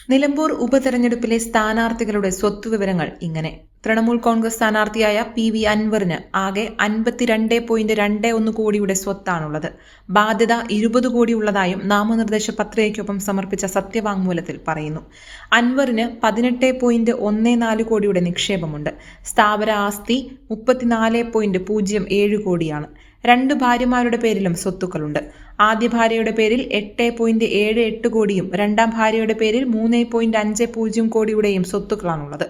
നിലമ്പൂർ ഉപതെരഞ്ഞെടുപ്പിലെ സ്ഥാനാർത്ഥികളുടെ സ്വത്തുവിവരങ്ങൾ ഇങ്ങനെ. തൃണമൂൽ കോൺഗ്രസ് സ്ഥാനാർത്ഥിയായ PV അൻവറിന് ആകെ 52.21 കോടിയുടെ സ്വത്താണുള്ളത്. ബാധ്യത 20 കോടി ഉള്ളതായും നാമനിർദ്ദേശ പത്രികയ്ക്കൊപ്പം സമർപ്പിച്ച സത്യവാങ്മൂലത്തിൽ പറയുന്നു. അൻവറിന് 18.14 കോടിയുടെ നിക്ഷേപമുണ്ട്. സ്ഥാവര ആസ്തി 34.07 കോടിയാണ്. 2 ഭാര്യമാരുടെ പേരിലും സ്വത്തുക്കളുണ്ട്. ആദ്യ ഭാര്യയുടെ പേരിൽ 8.78 കോടിയും രണ്ടാം ഭാര്യയുടെ പേരിൽ 3.50 കോടിയുടെയും സ്വത്തുക്കളാണുള്ളത്.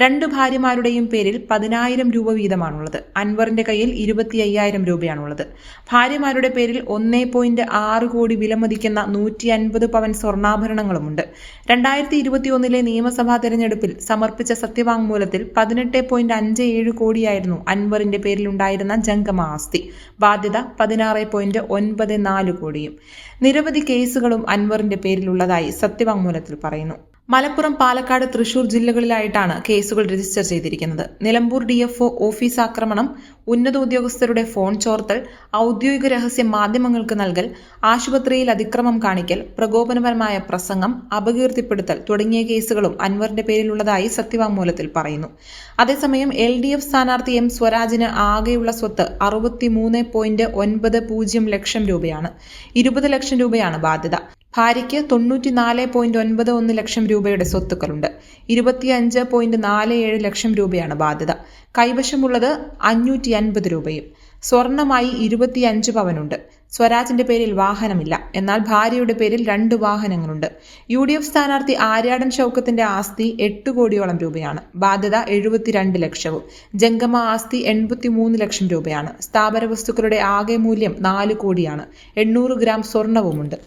2 ഭാര്യമാരുടെയും പേരിൽ 10,000 രൂപ വീതമാണുള്ളത്. അൻവറിന്റെ കയ്യിൽ 25,000 രൂപയാണുള്ളത്. ഭാര്യമാരുടെ പേരിൽ 1.6 കോടി വിലമതിക്കുന്ന 150 പവൻ സ്വർണ്ണാഭരണങ്ങളുമുണ്ട്. 2021 നിയമസഭാ തെരഞ്ഞെടുപ്പിൽ സമർപ്പിച്ച സത്യവാങ്മൂലത്തിൽ 18.57 കോടിയായിരുന്നു അൻവറിന്റെ പേരിലുണ്ടായിരുന്ന ജംഗമ ആസ്തി. ബാധ്യത 16.94 കോടിയും. നിരവധി കേസുകളും അൻവറിന്റെ പേരിലുള്ളതായി സത്യവാങ്മൂലത്തിൽ പറയുന്നു. മലപ്പുറം, പാലക്കാട്, തൃശൂർ ജില്ലകളിലായിട്ടാണ് കേസുകൾ രജിസ്റ്റർ ചെയ്തിരിക്കുന്നത്. നിലമ്പൂർ DFO ഓഫീസ് ആക്രമണം, ഉന്നത ഉദ്യോഗസ്ഥരുടെ ഫോൺ ചോർത്തൽ, ഔദ്യോഗിക രഹസ്യം മാധ്യമങ്ങൾക്ക് നൽകൽ, ആശുപത്രിയിൽ അതിക്രമം കാണിക്കൽ, പ്രകോപനപരമായ പ്രസംഗം, അപകീർത്തിപ്പെടുത്തൽ തുടങ്ങിയ കേസുകളും അൻവറിന്റെ പേരിലുള്ളതായി സത്യവാങ്മൂലത്തിൽ പറയുന്നു. അതേസമയം LDF സ്ഥാനാർത്ഥി M സ്വരാജിന് ആകെയുള്ള സ്വത്ത് 63.90 ലക്ഷം രൂപയാണ്. 20 ലക്ഷം രൂപയാണ് ബാധ്യത. ഭാര്യയ്ക്ക് 94.91 ലക്ഷം രൂപയുടെ സ്വത്തുക്കളുണ്ട്. 25.47 ലക്ഷം രൂപയാണ് ബാധ്യത. കൈവശമുള്ളത് 550 രൂപയും. സ്വർണമായി 25 പവനുണ്ട്. സ്വരാജിന്റെ പേരിൽ വാഹനമില്ല. എന്നാൽ ഭാര്യയുടെ പേരിൽ 2 വാഹനങ്ങളുണ്ട്. UDF സ്ഥാനാർത്ഥി ആര്യാടൻ ഷൗക്കത്തിന്റെ ആസ്തി 8 കോടിയോളം രൂപയാണ്. ബാധ്യത 72 ലക്ഷവും. ജംഗമ ആസ്തി 83 ലക്ഷം രൂപയാണ്. സ്ഥാപന വസ്തുക്കളുടെ ആകെ മൂല്യം 4 കോടിയാണ്. 800 ഗ്രാം സ്വർണവുമുണ്ട്.